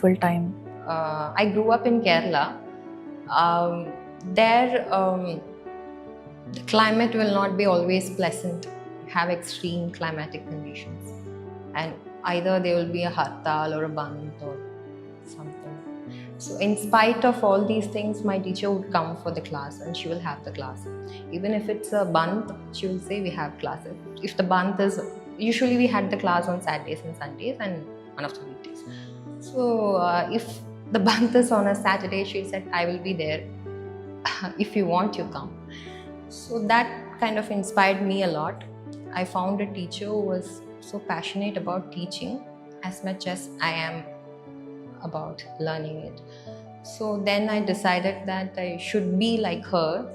full time? I grew up in Kerala. There, the climate will not be always pleasant. Have extreme climatic conditions, and either there will be a hartal or a band or something. So, in spite of all these things, my teacher would come for the class, and she will have the class. Even if it's a band, she will say we have classes. If the band is, usually we had the class on Saturdays and Sundays, and one of the weekdays. So, if the band is on a Saturday, she said, I will be there. If you want, you come. So that kind of inspired me a lot. I found a teacher who was so passionate about teaching as much as I am about learning it. So then I decided that I should be like her,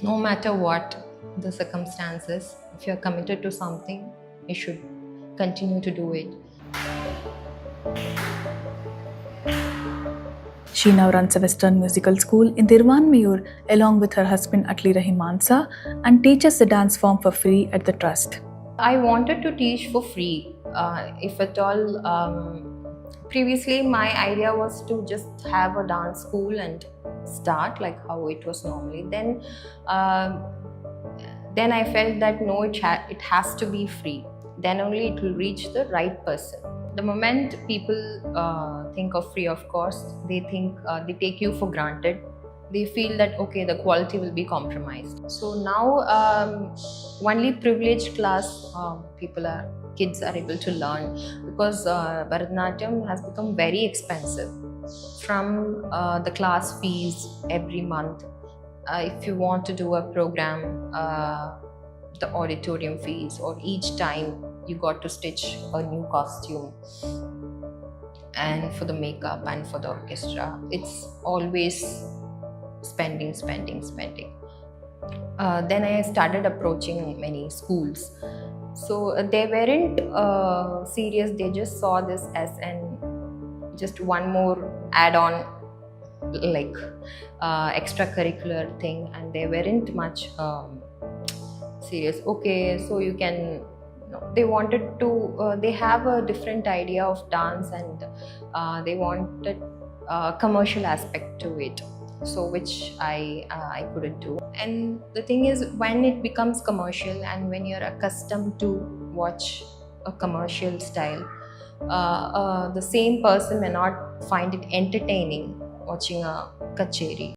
no matter what the circumstances. If you're committed to something, you should continue to do it. She now runs a Western musical school in Dirwanmiyur along with her husband Atli Rahim Mansa and teaches the dance form for free at the trust. I wanted to teach for free, if at all. Previously, my idea was to just have a dance school and start like how it was normally. Then I felt that no, it has to be free. Then only it will reach the right person. The moment people think of free of cost, they think they take you for granted. They feel that okay, the quality will be compromised. So now only privileged class kids are able to learn, because Bharatanatyam has become very expensive. From the class fees every month, if you want to do a program, the auditorium fees, or each time you got to stitch a new costume, and for the makeup and for the orchestra, it's always spending. Then I started approaching many schools. So they weren't serious. They just saw this as just one more add-on, like extracurricular thing, and they weren't much serious. Okay, so you can. They wanted to. They have a different idea of dance, and they wanted a commercial aspect to it. So which I couldn't do. And the thing is, when it becomes commercial and when you're accustomed to watch a commercial style, the same person may not find it entertaining watching a kacheri.